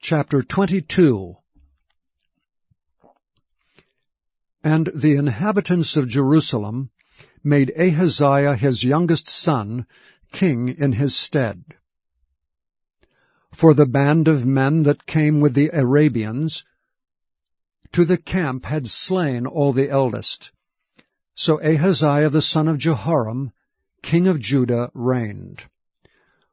Chapter 22. And the inhabitants of Jerusalem made Ahaziah his youngest son king in his stead. For the band of men that came with the Arabians to the camp had slain all the eldest. So Ahaziah the son of Jehoram, king of Judah, reigned.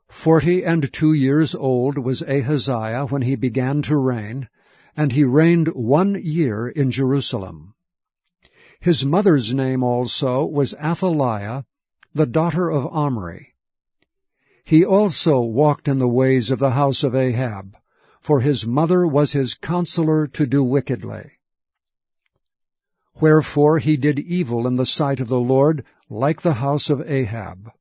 42 years old was Ahaziah when he began to reign, and he reigned 1 year in Jerusalem. His mother's name also was Athaliah, the daughter of Omri. He also walked in the ways of the house of Ahab, for his mother was his counselor to do wickedly. Wherefore he did evil in the sight of the Lord, like the house of Ahab.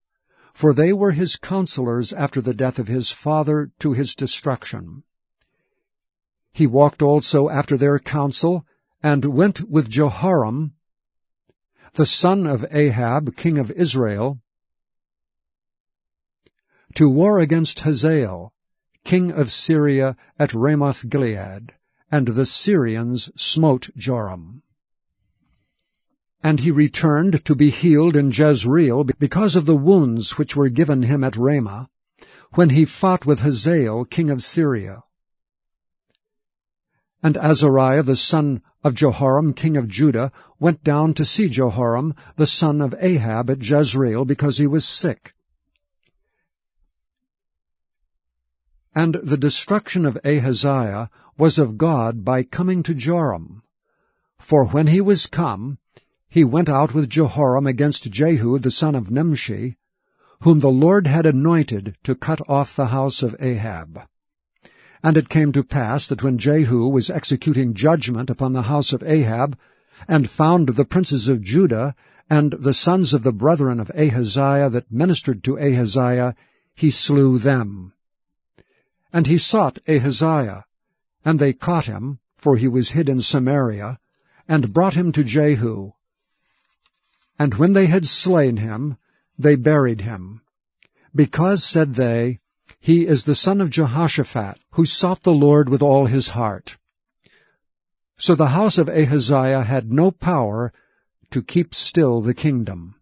For they were his counselors after the death of his father to his destruction. He walked also after their counsel, and went with Jehoram, the son of Ahab, king of Israel, to war against Hazael, king of Syria, at Ramoth-Gilead, and the Syrians smote Joram. And he returned to be healed in Jezreel because of the wounds which were given him at Ramah, when he fought with Hazael king of Syria. And Azariah the son of Jehoram king of Judah went down to see Jehoram the son of Ahab at Jezreel, because he was sick. And the destruction of Ahaziah was of God by coming to Joram. For when he was come, he went out with Jehoram against Jehu the son of Nimshi, whom the Lord had anointed to cut off the house of Ahab. And it came to pass that when Jehu was executing judgment upon the house of Ahab, and found the princes of Judah, and the sons of the brethren of Ahaziah that ministered to Ahaziah, he slew them. And he sought Ahaziah, and they caught him, for he was hid in Samaria, and brought him to Jehu. And when they had slain him, they buried him, because, said they, he is the son of Jehoshaphat, who sought the Lord with all his heart. So the house of Ahaziah had no power to keep still the kingdom.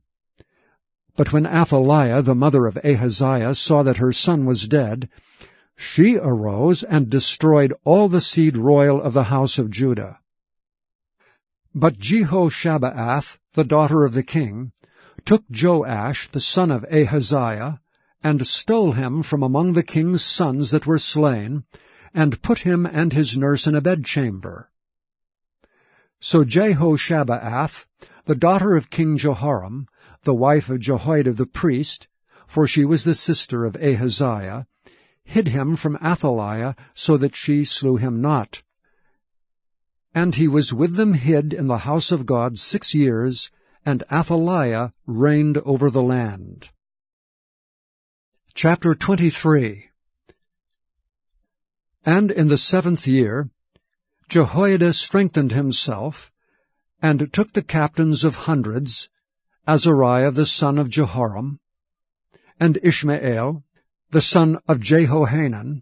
But when Athaliah, the mother of Ahaziah, saw that her son was dead, she arose and destroyed all the seed royal of the house of Judah. But Jehoshabeath, the daughter of the king, took Joash the son of Ahaziah, and stole him from among the king's sons that were slain, and put him and his nurse in a bedchamber. So Jehoshabeath, the daughter of King Jehoram, the wife of Jehoiada the priest, for she was the sister of Ahaziah, hid him from Athaliah, so that she slew him not. And he was with them hid in the house of God 6 years, and Athaliah reigned over the land. Chapter 23. And in the 7th year Jehoiada strengthened himself, and took the captains of hundreds, Azariah the son of Jehoram, and Ishmael the son of Jehohanan,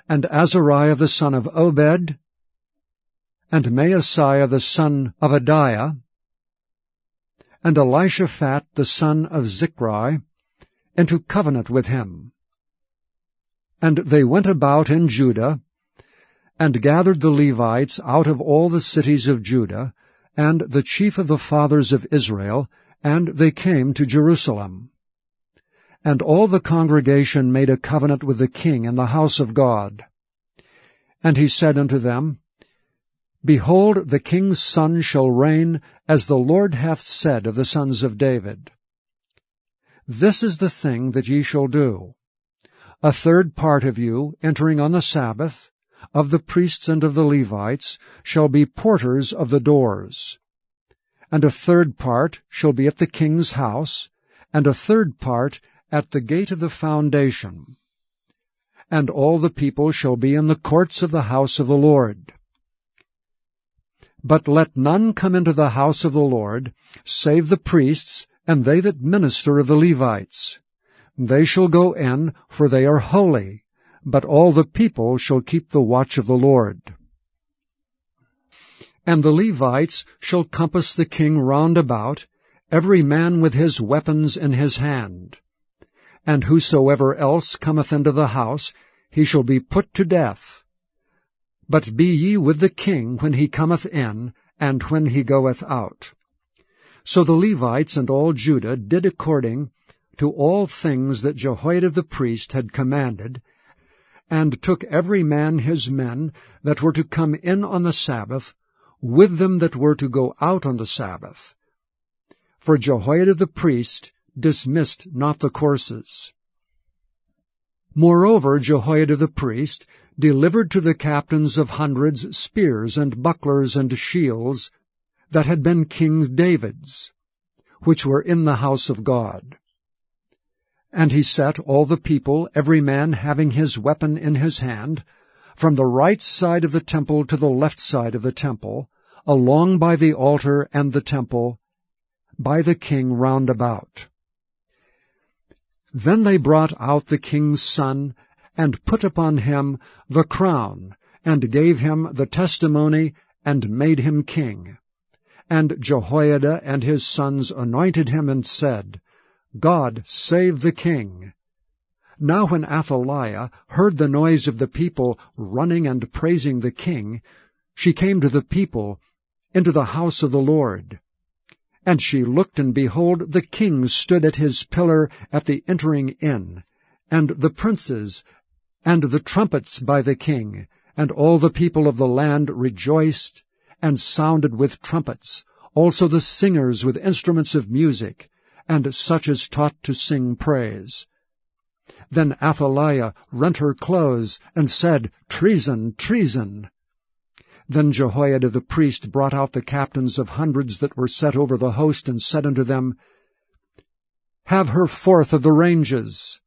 and Azariah the son of Obed, and Maaseiah the son of Adiah, and Elishaphat the son of Zichri, into covenant with him. And they went about in Judah, and gathered the Levites out of all the cities of Judah, and the chief of the fathers of Israel, and they came to Jerusalem. And all the congregation made a covenant with the king in the house of God. And he said unto them, Behold, the king's son shall reign, as the Lord hath said of the sons of David. This is the thing that ye shall do. 1/3 part of you, entering on the Sabbath, of the priests and of the Levites, shall be porters of the doors. And 1/3 part shall be at the king's house, and 1/3 part at the gate of the foundation. And all the people shall be in the courts of the house of the Lord. But let none come into the house of the Lord, save the priests, and they that minister of the Levites. They shall go in, for they are holy, but all the people shall keep the watch of the Lord. And the Levites shall compass the king round about, every man with his weapons in his hand. And whosoever else cometh into the house, he shall be put to death. But be ye with the king when he cometh in, and when he goeth out. So the Levites and all Judah did according to all things that Jehoiada the priest had commanded, and took every man his men that were to come in on the Sabbath, with them that were to go out on the Sabbath. For Jehoiada the priest dismissed not the courses. Moreover, Jehoiada the priest delivered to the captains of hundreds spears and bucklers and shields that had been King David's, which were in the house of God. And he set all the people, every man having his weapon in his hand, from the right side of the temple to the left side of the temple, along by the altar and the temple, by the king round about. Then they brought out the king's son, and put upon him the crown, and gave him the testimony, and made him king. And Jehoiada and his sons anointed him, and said, God save the king. Now when Athaliah heard the noise of the people running and praising the king, she came to the people into the house of the Lord. And she looked, and behold, the king stood at his pillar at the entering in, and the princes, and the trumpets by the king, and all the people of the land rejoiced, and sounded with trumpets, also the singers with instruments of music, and such as taught to sing praise. Then Athaliah rent her clothes, and said, Treason, treason! Then Jehoiada the priest brought out the captains of hundreds that were set over the host, and said unto them, Have her forth of the ranges,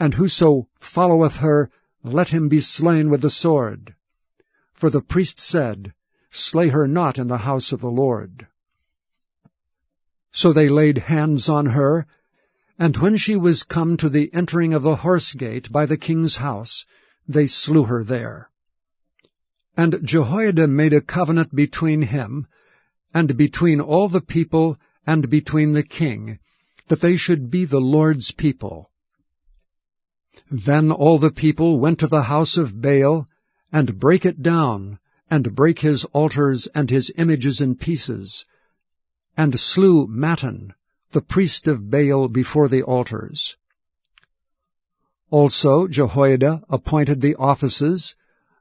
and whoso followeth her, let him be slain with the sword. For the priest said, Slay her not in the house of the Lord. So they laid hands on her, and when she was come to the entering of the horse gate by the king's house, they slew her there. And Jehoiada made a covenant between him, and between all the people, and between the king, that they should be the Lord's people. Then all the people went to the house of Baal, and brake it down, and brake his altars and his images in pieces, and slew Mattan, the priest of Baal, before the altars. Also Jehoiada appointed the offices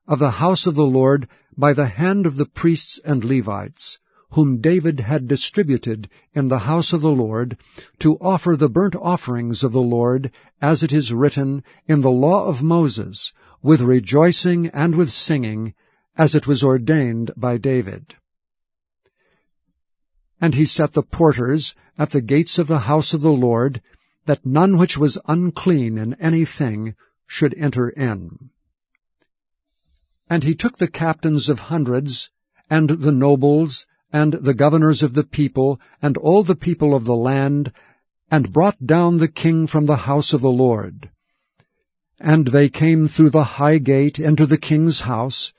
of the house of the Lord by the hand of the priests and Levites, whom David had distributed in the house of the Lord, to offer the burnt offerings of the Lord, as it is written in the law of Moses, with rejoicing and with singing, as it was ordained by David. And he set the porters at the gates of the house of the Lord, that none which was unclean in any thing should enter in. And he took the captains of hundreds, and the nobles, and the governors of the people, and all the people of the land, and brought down the king from the house of the Lord. And they came through the high gate into the king's house,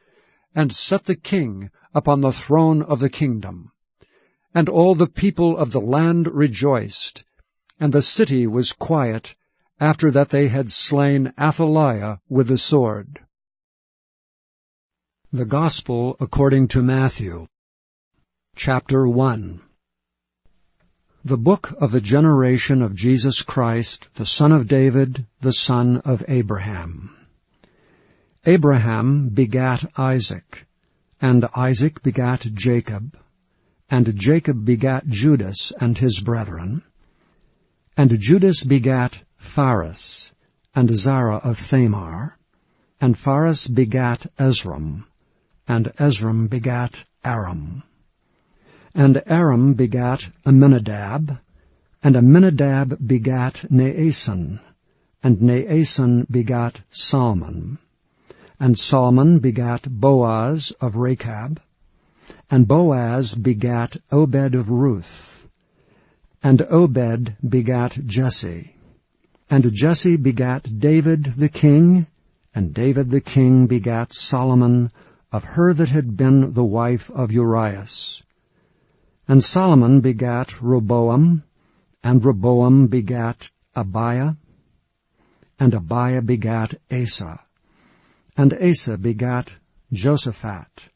and set the king upon the throne of the kingdom. And all the people of the land rejoiced, and the city was quiet, after that they had slain Athaliah with the sword. The Gospel according to Matthew, Chapter 1. The book of the generation of Jesus Christ, the son of David, the son of Abraham. Abraham begat Isaac, and Isaac begat Jacob, and Jacob begat Judas and his brethren, and Judas begat Phares, and Zara of Thamar, and Phares begat Ezram, and Ezram begat Aram. And Aram begat Amminadab, and Amminadab begat Naason, and Naason begat Salmon. And Salmon begat Boaz of Rechab, and Boaz begat Obed of Ruth, and Obed begat Jesse, And Jesse begat David the king, and David the king begat Solomon of her that had been the wife of Urias. And Solomon begat Rehoboam, and Rehoboam begat Abiah, and Abiah begat Asa. And Asa begat Josaphat,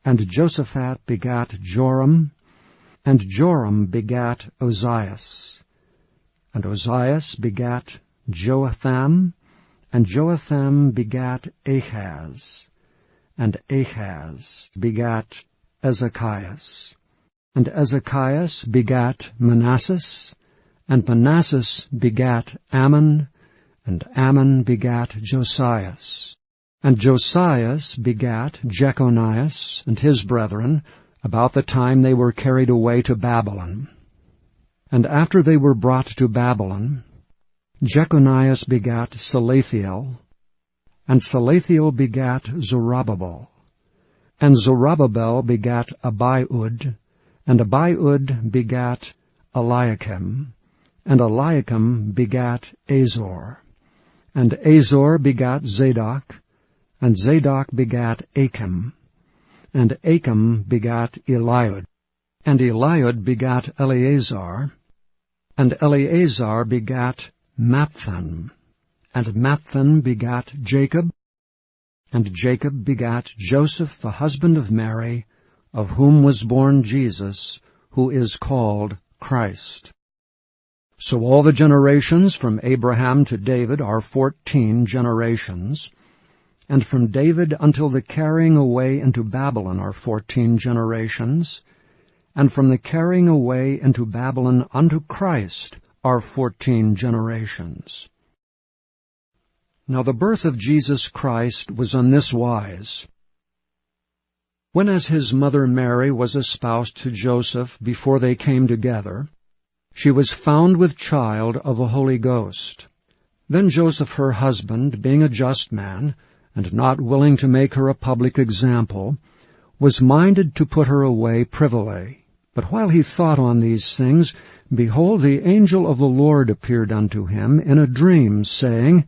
and Josaphat begat Joram, and Joram begat Ozias. And Ozias begat Joatham, and Joatham begat Ahaz, and Ahaz begat Ezekias. And Ezekias begat Manasses, and Manasses begat Ammon, and Ammon begat Josias. And Josias begat Jeconias and his brethren, about the time they were carried away to Babylon. And after they were brought to Babylon, Jeconias begat Salathiel, and Salathiel begat Zerubbabel. And Zerubbabel begat Abiud, and Abiud begat Eliakim, and Eliakim begat Azor. And Azor begat Zadok, and Zadok begat Achim, and Achim begat Eliud. And Eliud begat Eleazar, and Eleazar begat Matthan, and Matthan begat Jacob, and Jacob begat Joseph the husband of Mary, of whom was born Jesus, who is called Christ. So all the generations from Abraham to David are 14 generations, and from David until the carrying away into Babylon are 14 generations, and from the carrying away into Babylon unto Christ are 14 generations. Now the birth of Jesus Christ was on this wise. When as his mother Mary was espoused to Joseph before they came together, she was found with child of the Holy Ghost. Then Joseph her husband, being a just man, and not willing to make her a public example, was minded to put her away privily. But while he thought on these things, behold, the angel of the Lord appeared unto him in a dream, saying,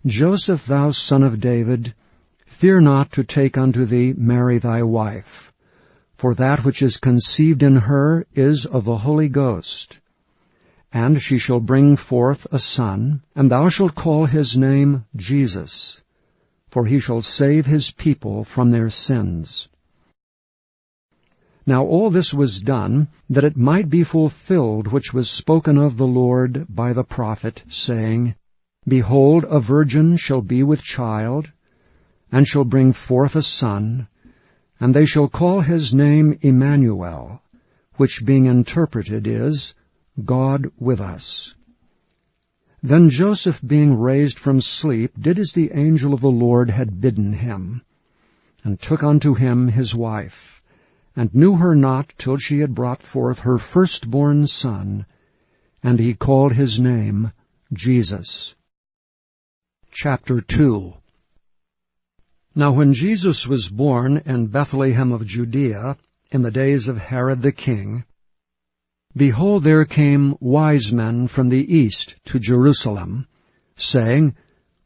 Joseph, thou son of David, fear not to take unto thee Mary thy wife, for that which is conceived in her is of the Holy Ghost. And she shall bring forth a son, and thou shalt call his name Jesus, for he shall save his people from their sins. Now all this was done, that it might be fulfilled which was spoken of the Lord by the prophet, saying, Behold, a virgin shall be with child, and shall bring forth a son, and they shall call his name Emmanuel, which being interpreted is, God with us. Then Joseph, being raised from sleep, did as the angel of the Lord had bidden him, and took unto him his wife, and knew her not till she had brought forth her firstborn son, and he called his name Jesus. Chapter 2. Now when Jesus was born in Bethlehem of Judea, in the days of Herod the king, behold, there came wise men from the east to Jerusalem, saying,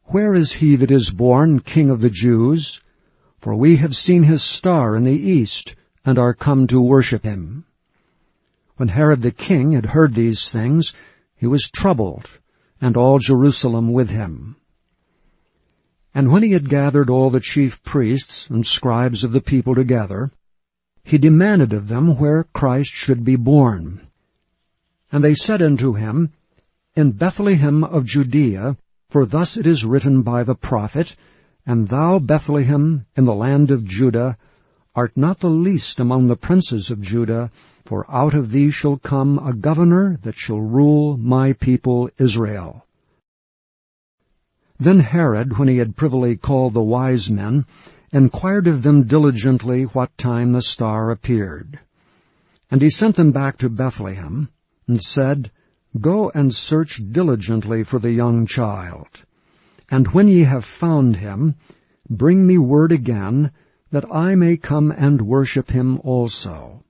Where is he that is born King of the Jews? For we have seen his star in the east, and are come to worship him. When Herod the king had heard these things, he was troubled, and all Jerusalem with him. And when he had gathered all the chief priests and scribes of the people together, he demanded of them where Christ should be born. And they said unto him, In Bethlehem of Judea, for thus it is written by the prophet, And thou, Bethlehem, in the land of Judah, art not the least among the princes of Judah, for out of thee shall come a governor that shall rule my people Israel. Then Herod, when he had privily called the wise men, inquired of them diligently what time the star appeared. And he sent them back to Bethlehem, and said, Go and search diligently for the young child. And when ye have found him, bring me word again, that I may come and worship him also.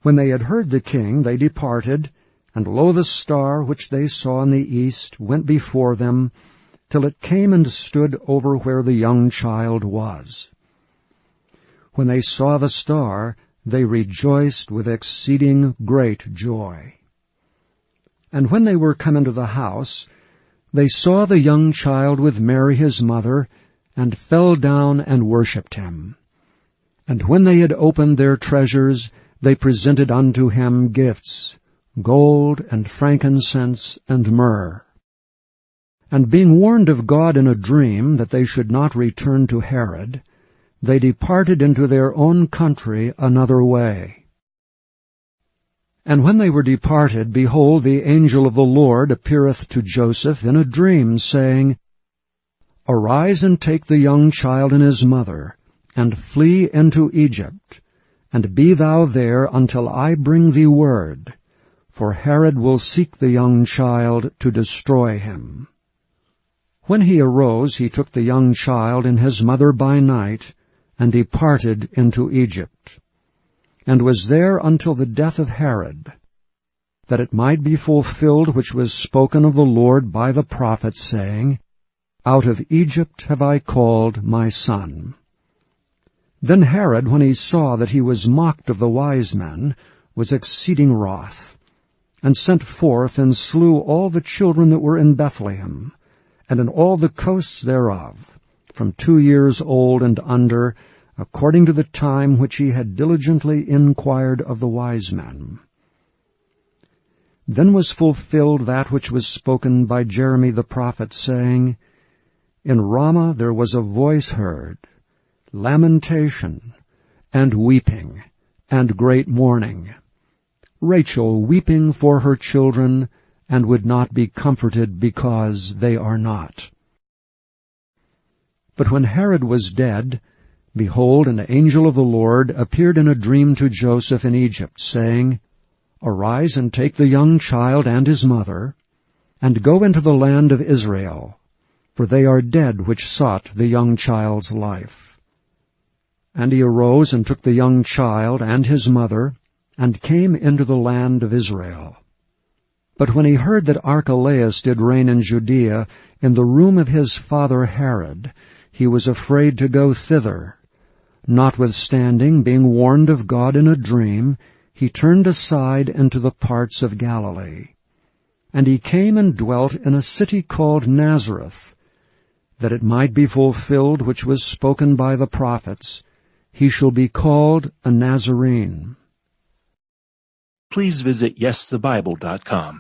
When they had heard the king, they departed, And lo, the star which they saw in the east went before them, till it came and stood over where the young child was. When they saw the star, they rejoiced with exceeding great joy. And when they were come into the house, they saw the young child with Mary his mother, and fell down and worshipped him. And when they had opened their treasures, they presented unto him gifts, gold and frankincense and myrrh. And being warned of God in a dream that they should not return to Herod, they departed into their own country another way. And when they were departed, behold, the angel of the Lord appeareth to Joseph in a dream, saying, Arise and take the young child and his mother, and flee into Egypt, and be thou there until I bring thee word, for Herod will seek the young child to destroy him. When he arose, he took the young child and his mother by night, and departed into Egypt, and was there until the death of Herod, that it might be fulfilled which was spoken of the Lord by the prophet, saying, Out of Egypt have I called my son. Then Herod, when he saw that he was mocked of the wise men, was exceeding wroth, and sent forth and slew all the children that were in Bethlehem, and in all the coasts thereof, from 2 years old and under, according to the time which he had diligently inquired of the wise men. Then was fulfilled that which was spoken by Jeremy the prophet, saying, In Ramah there was a voice heard, lamentation, and weeping, and great mourning, Rachel weeping for her children, and would not be comforted because they are not. But when Herod was dead, behold, an angel of the Lord appeared in a dream to Joseph in Egypt, saying, Arise and take the young child and his mother, and go into the land of Israel, for they are dead which sought the young child's life. And he arose and took the young child and his mother, and came into the land of Israel. But when he heard that Archelaus did reign in Judea, in the room of his father Herod, he was afraid to go thither. Notwithstanding, being warned of God in a dream, he turned aside into the parts of Galilee. And he came and dwelt in a city called Nazareth, that it might be fulfilled which was spoken by the prophets, He shall be called a Nazarene. Please visit YesTheBible.com.